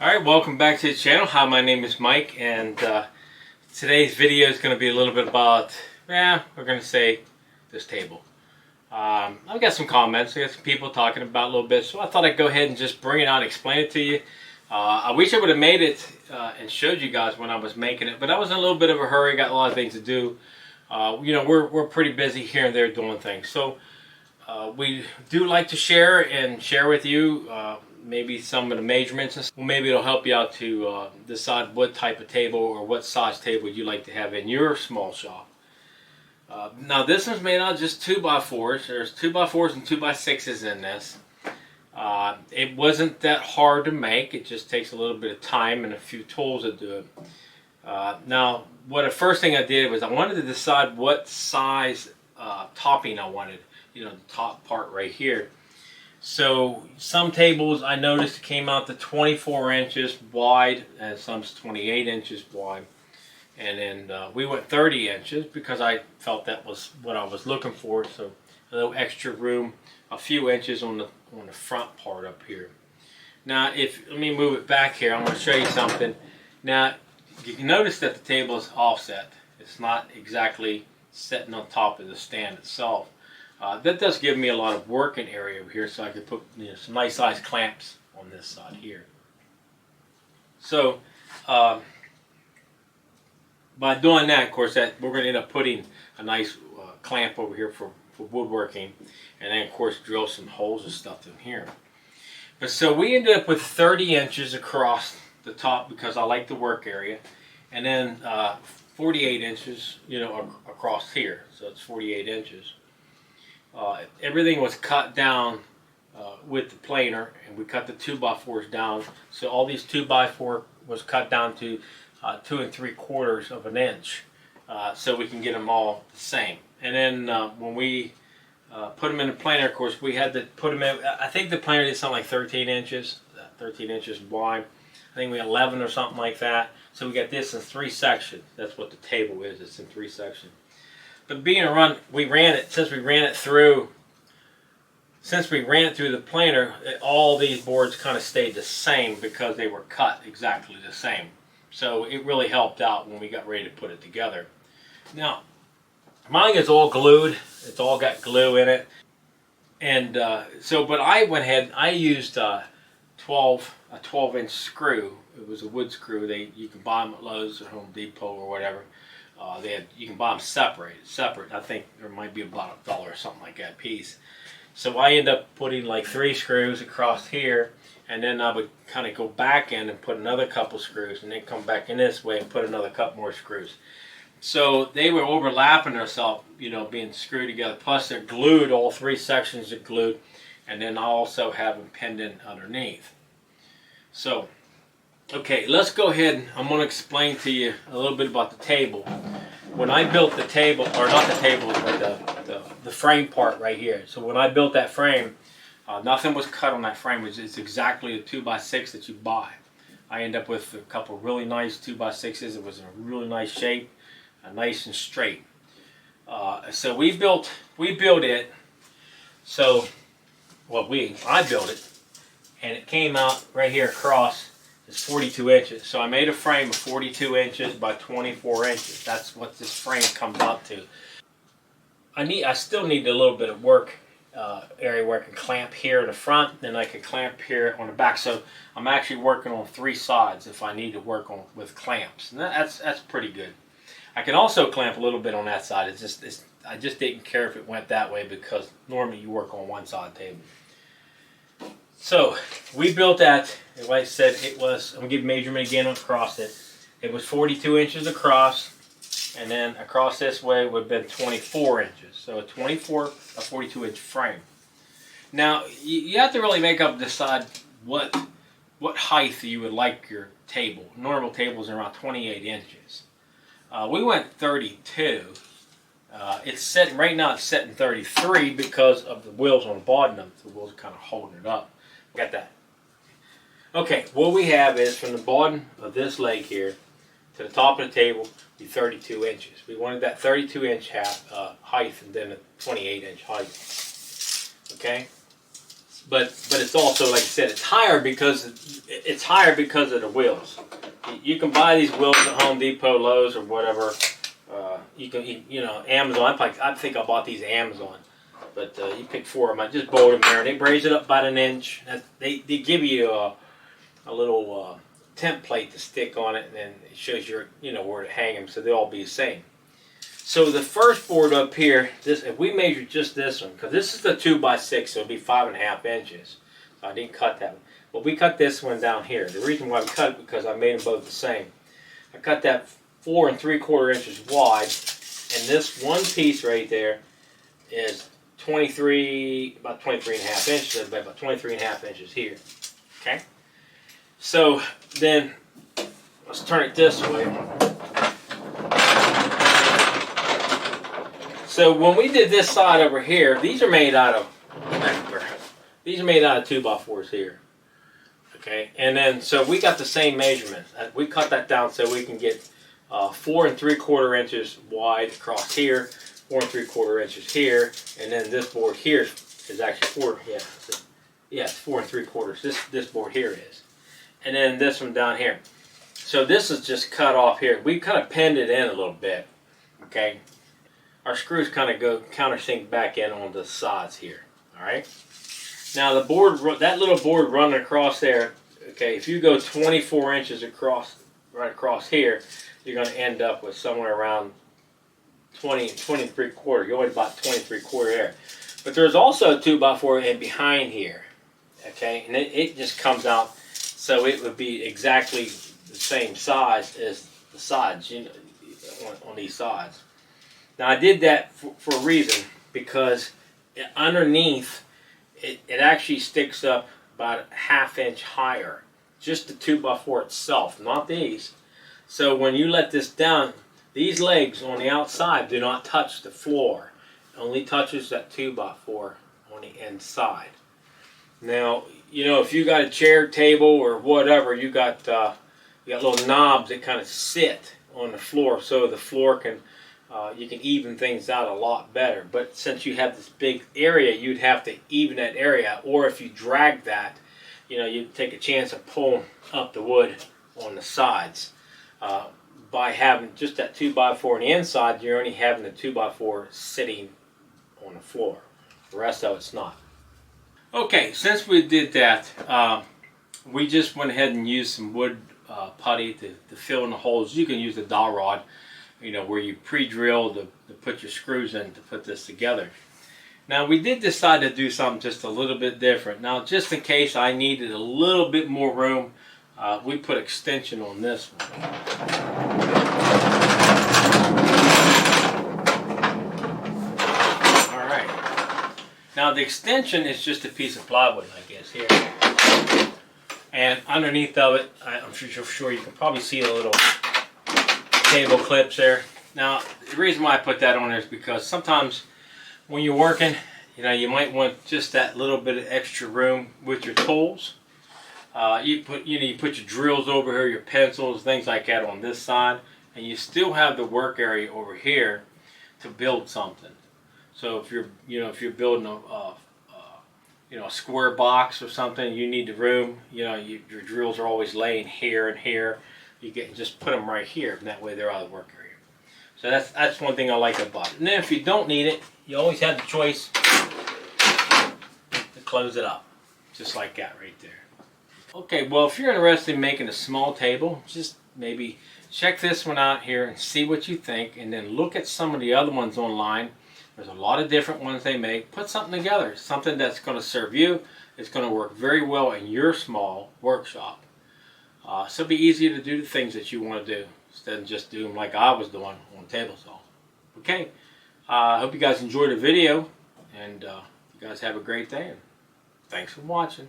Alright, welcome back to the channel. Hi, my name is Mike, and today's video is going to be a little bit about, we're going to say this table. I've got some comments, I got some people talking about a little bit, so I thought I'd go ahead and just bring it out and explain it to you. I wish I would have made it and showed you guys when I was making it, but I was in a little bit of a hurry, got a lot of things to do. We're pretty busy here and there doing things, so we do like to share with you maybe some of the measurements, and well, maybe it'll help you out to decide what type of table or what size table you like to have in your small shop. Now this one's made out of just 2x4s. There's 2x4s and 2x6s in this. It wasn't that hard to make. It just takes a little bit of time and a few tools to do it. Now, the first thing I did was I wanted to decide what size topping I wanted. The top part right here. So some tables I noticed came out to 24 inches wide and some's 28 inches wide. And then we went 30 inches because I felt that was what I was looking for. So a little extra room, a few inches on the front part up here. Now, let me move it back here. I'm going to show you something. Now, you can notice that the table is offset. It's not exactly sitting on top of the stand itself. That does give me a lot of working area over here, so I could put some nice size clamps on this side here. So by doing that, of course, we're going to end up putting a nice clamp over here for woodworking, and then of course drill some holes and stuff in here. But so we ended up with 30 inches across the top because I like the work area, and then 48 inches, across here. So it's 48 inches. Everything was cut down with the planer, and we cut the 2x4s down. So all these 2x4 was cut down to 2 3/4 of an inch, so we can get them all the same. And then when we put them in the planer, of course, we had to put them in. I think the planer did something like 13 inches wide. I think we had 11 or something like that. So we got this in 3 sections. That's what the table is. It's in 3 sections. But since we ran it through the planer, all these boards kind of stayed the same because they were cut exactly the same. So it really helped out when we got ready to put it together. Now, mine is all glued. It's all got glue in it. And but I went ahead, I used a 12-inch screw. It was a wood screw. You can buy them at Lowe's or Home Depot or whatever. You can buy them separate. I think there might be about $1 or something like that piece. So I end up putting like 3 screws across here, and then I would kind of go back in and put another couple screws, and then come back in this way and put another couple more screws. So they were overlapping themselves, being screwed together. Plus they're glued. All 3 sections are glued, and then I also have them pinned in underneath. So. Okay, let's go ahead. I'm going to explain to you a little bit about the table. When I built the table, or not the table, but the frame part right here. So when I built that frame, nothing was cut on that frame. It's exactly a 2x6 that you buy. I ended up with a couple really nice 2x6s. It was in a really nice shape, nice and straight. So we built it. So, I built it, and it came out right here across. It's 42 inches. So I made a frame of 42 inches by 24 inches. That's what this frame comes out to. I still need a little bit of work area where I can clamp here in the front, then I can clamp here on the back. So I'm actually working on 3 sides if I need to work with clamps. And that's pretty good. I can also clamp a little bit on that side. I just didn't care if it went that way because normally you work on one side table. So we built that, and like I said, I'm going to give measurement again across it. It was 42 inches across, and then across this way would have been 24 inches. So a 42 inch frame. Now, you have to really decide what height you would like your table. Normal tables are around 28 inches. We went 32. Right now it's set in 33 because of the wheels on the bottom of it. The wheels are kind of holding it up. Got that. Okay, what we have is from the bottom of this leg here to the top of the table, be 32 inches. We wanted that 32 inch height and then a 28 inch height. Okay? but it's also, like I said, it's higher because of the wheels. You can buy these wheels at Home Depot, Lowe's, or whatever. You know, Amazon. I think I bought these at Amazon. But you pick 4 of them. I just bolt them there. They raise it up about an inch. They give you a little template to stick on it, and then it shows you know where to hang them, so they'll all be the same. So the first board up here, if we measure just this one, because this is the 2x6, so it'll be 5.5 inches. So I didn't cut that one. But we cut this one down here. The reason why we cut it because I made them both the same. I cut that 4 3/4 inches wide, and this one piece right there is about 23.5 inches, about 23.5 inches here. Okay. So then let's turn it this way. So when we did this side over here, these are made out of 2x4s here. Okay, and then so we got the same measurement. We cut that down so we can get 4 3/4 inches wide across here, 4 3/4 inches here, and then this board here is actually 4. Yeah, it's 4 3/4. This board here is, and then this one down here. So this is just cut off here. We kind of pinned it in a little bit. Okay, our screws kind of go countersink back in on the sides here. All right. Now the board, that little board running across there. Okay, if you go 24 inches across, right across here, you're going to end up with somewhere around 20 3/4. You're always about 20 3/4 there. But there's also a 2x4 in behind here. Okay, and it just comes out, so it would be exactly the same size as the sides, you know, on these sides. Now I did that for a reason, because underneath it actually sticks up about a 1/2 inch higher. Just the 2x4 itself, not these. So when you let this down, these legs on the outside do not touch the floor. It only touches that 2x4 on the inside. Now, you know, if you got a chair, table, or whatever, you got little knobs that kind of sit on the floor, so the floor can you can even things out a lot better. But since you have this big area, you'd have to even that area, or if you drag that, you know, you'd take a chance of pulling up the wood on the sides. By having just that 2x4 on the inside, you're only having the 2x4 sitting on the floor. The rest of it's not. Okay, since we did that, we just went ahead and used some wood putty to fill in the holes. You can use the dowel rod, you know, where you pre-drill to put your screws in to put this together. Now we did decide to do something just a little bit different. Now just in case I needed a little bit more room, we put extension on this one. Alright. Now the extension is just a piece of plywood, I guess, here. And underneath of it, I'm sure you can probably see the little cable clips there. Now the reason why I put that on there is because sometimes when you're working, you know, you might want just that little bit of extra room with your tools. You put your drills over here, your pencils, things like that on this side, and you still have the work area over here to build something. So if you're building a square box or something, you need the room. You know, your drills are always laying here and here. You just put them right here, and that way they're out of the work area. So that's one thing I like about it. And then if you don't need it, you always have the choice to close it up, just like that right there. Okay, well, if you're interested in making a small table, just maybe check this one out here and see what you think, and then look at some of the other ones online. There's a lot of different ones they make. Put something together, something that's going to serve you. It's going to work very well in your small workshop. So it'll be easier to do the things that you want to do instead of just doing like I was doing on table saw. Okay, I hope you guys enjoyed the video, and you guys have a great day. And thanks for watching.